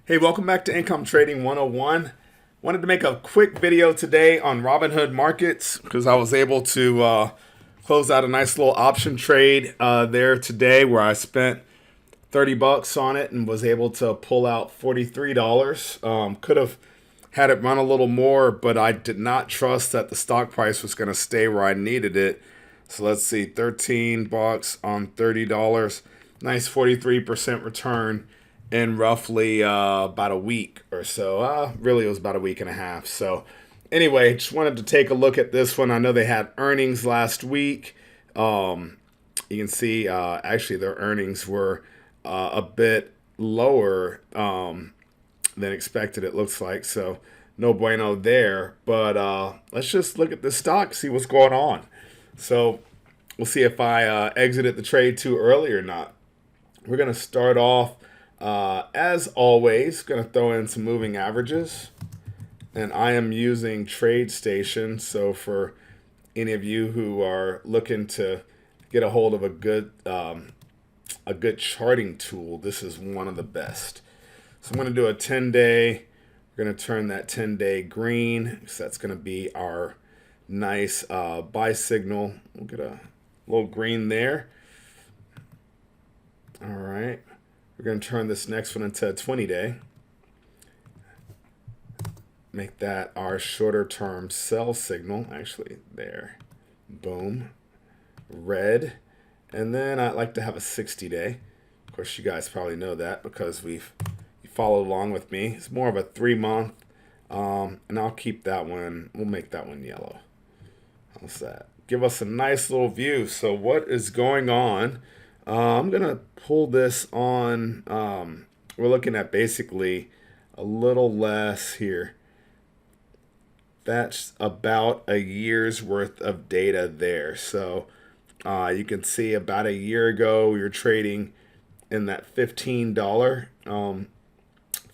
Hey, welcome back to Income Trading 101. Wanted to make a quick video today on Robinhood markets because I was able to close out a nice little option trade there today where I spent 30 bucks on it and was able to pull out $43. Could have had it run a little more, but I did not trust that the stock price was going to stay where I needed it. So let's see, 13 bucks on $30. Nice 43% return in roughly about a week or so. Really, it was about a week and a half. So anyway, just wanted to take a look at this one. I know they had earnings last week. You can see actually their earnings were a bit lower than expected, it looks like. So no bueno there. But let's just look at the stock, see what's going on. So we'll see if I exited the trade too early or not. We're going to start off, as always, going to throw in some moving averages. And I am using TradeStation. So for any of you who are looking to get a hold of a good charting tool, this is one of the best. So I'm going to do a 10-day. We're going to turn that 10-day green. So that's going to be our nice buy signal. We'll get a little green there. All right. We're going to turn this next one into a 20-day. Make that our shorter term sell signal. Actually, there. Boom. Red. And then I'd like to have a 60-day. Of course, you guys probably know that because you followed along with me. It's more of a 3-month. And I'll keep that one. We'll make that one yellow. How's that? Give us a nice little view. So what is going on? I'm going to pull this on. We're looking at basically a little less here. That's about a year's worth of data there. So you can see about a year ago, we were trading in that $15 range,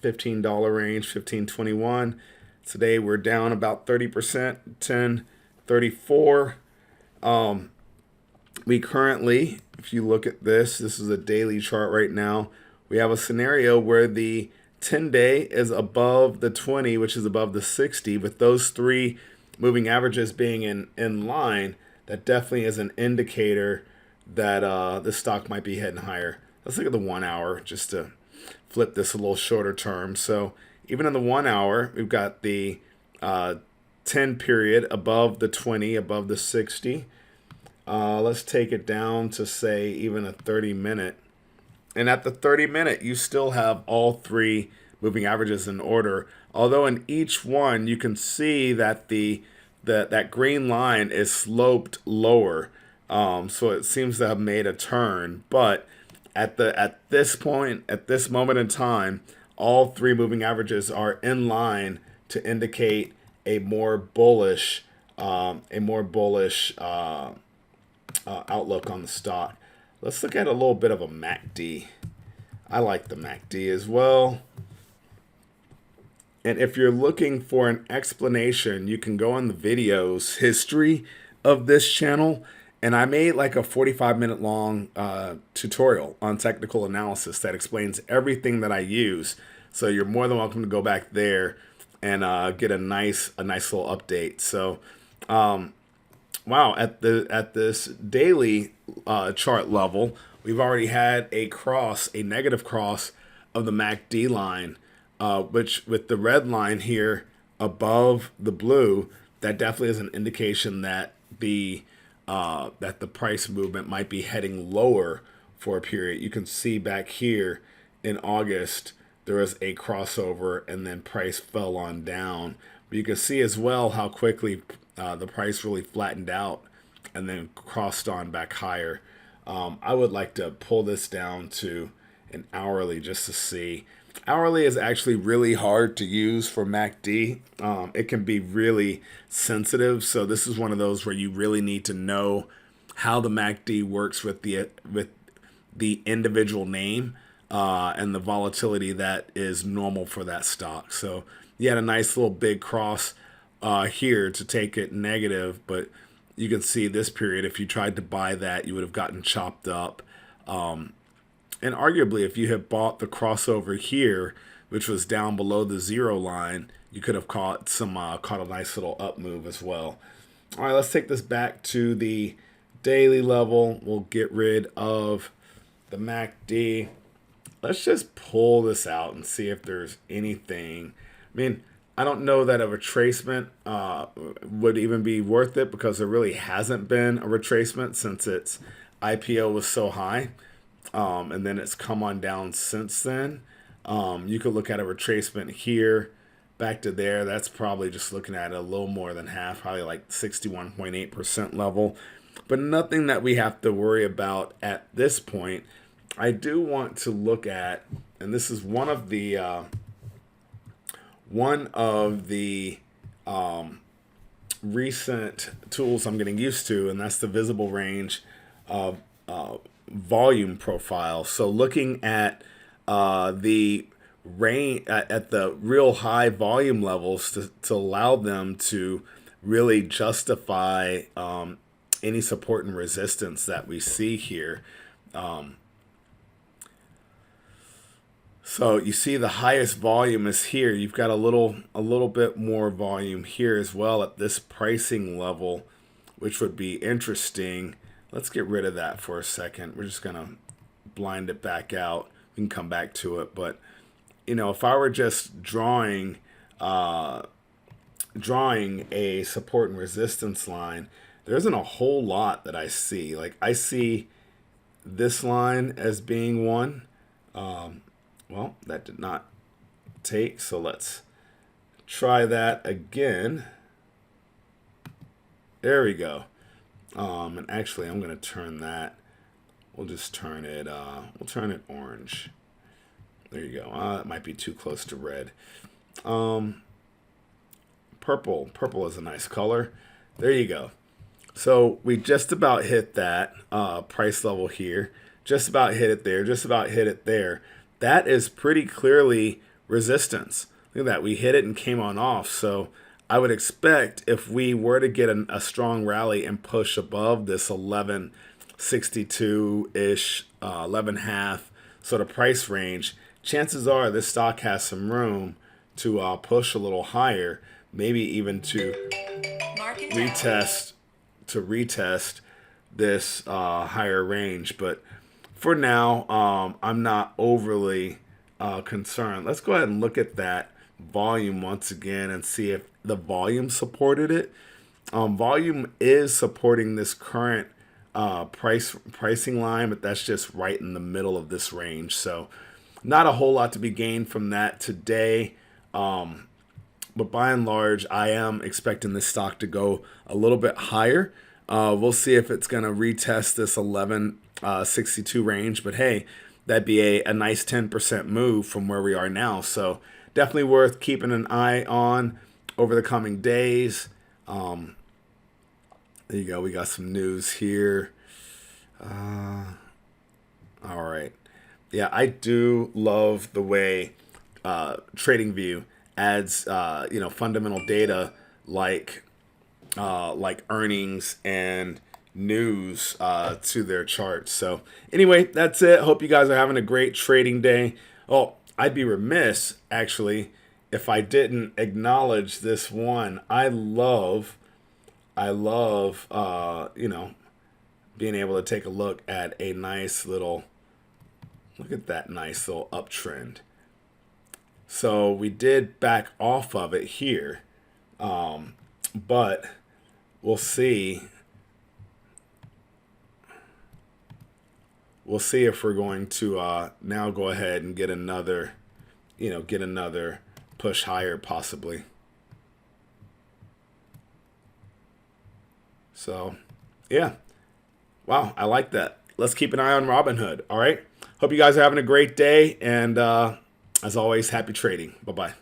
$15.21. Today, we're down about 30%, $10.34. We currently, if you look at this is a daily chart right now. We have a scenario where the 10-day is above the 20, which is above the 60. With those three moving averages being in line, that definitely is an indicator that the stock might be heading higher. Let's look at the 1 hour just to flip this a little shorter term. So even in the 1 hour, we've got the 10 period above the 20, above the 60. Let's take it down to say even a 30-minute. And at the 30-minute, you still have all three moving averages in order. Although in each one, you can see that that green line is sloped lower. So it seems to have made a turn. But at this point, at this moment in time, all three moving averages are in line to indicate a more bullish outlook on the stock. Let's look at a little bit of a MACD. I like the MACD as well. And if you're looking for an explanation, you can go on the videos history of this channel. And I made like a 45-minute long tutorial on technical analysis that explains everything that I use. So you're more than welcome to go back there and get a nice little update. So wow, at this daily chart level, we've already had a negative cross of the MACD line, which with the red line here above the blue, that definitely is an indication that the price movement might be heading lower for a period. You can see back here in August, there was a crossover and then price fell on down. But you can see as well how quickly the price really flattened out and then crossed on back higher. I would like to pull this down to an hourly just to see. Hourly is actually really hard to use for MACD. It can be really sensitive. So this is one of those where you really need to know how the MACD works with the individual name and the volatility that is normal for that stock. So you had a nice little big cross here to take it negative, but you can see this period, if you tried to buy that, you would have gotten chopped up. And arguably, if you had bought the crossover here, which was down below the 0 line, you could have caught a nice little up move as well. All right, let's take this back to the daily level. We'll get rid of the MACD. Let's just pull this out and see if there's anything. I mean, I don't know that a retracement would even be worth it, because there really hasn't been a retracement since its IPO was so high. And then it's come on down since then. You could look at a retracement here back to there. That's probably just looking at a little more than half, probably like 61.8% level, but nothing that we have to worry about at this point. I do want to look at, and this is one of the recent tools I'm getting used to, and that's the visible range volume profile. So looking at the range at the real high volume levels to allow them to really justify any support and resistance that we see here. So you see the highest volume is here. You've got a little bit more volume here as well at this pricing level, which would be interesting. Let's get rid of that for a second. We're just gonna blind it back out. We can come back to it, but you know, if I were just drawing a support and resistance line, there isn't a whole lot that I see. Like, I see this line as being one. Well, that did not take, so let's try that again. There we go. And actually, I'm going to turn that. We'll just turn it. We'll turn it orange. There you go. It might be too close to red. Purple. Purple is a nice color. There you go. So we just about hit that price level here. Just about hit it there. Just about hit it there. That is pretty clearly resistance. Look at that. We hit it and came on off. So I would expect if we were to get a strong rally and push above this 1162-ish, 11.5 sort of price range, chances are this stock has some room to push a little higher, maybe even to retest this higher range. But for now, I'm not overly concerned. Let's go ahead and look at that volume once again and see if the volume supported it. Volume is supporting this current pricing line, but that's just right in the middle of this range. So not a whole lot to be gained from that today. But by and large, I am expecting this stock to go a little bit higher. We'll see if it's going to retest this 1162 range. But hey, that'd be a nice 10% move from where we are now. So definitely worth keeping an eye on over the coming days. There you go. We got some news here. All right. Yeah, I do love the way TradingView adds fundamental data like earnings and news to their charts. So anyway, that's it. Hope you guys are having a great trading day. Oh, I'd be remiss actually if I didn't acknowledge this one. I love being able to take a look at a nice little, look at that nice little uptrend. So we did back off of it here, but we'll see. We'll see if we're going to now go ahead and get another push higher possibly. So, yeah. Wow, I like that. Let's keep an eye on Robinhood. All right. Hope you guys are having a great day. And as always, happy trading. Bye-bye.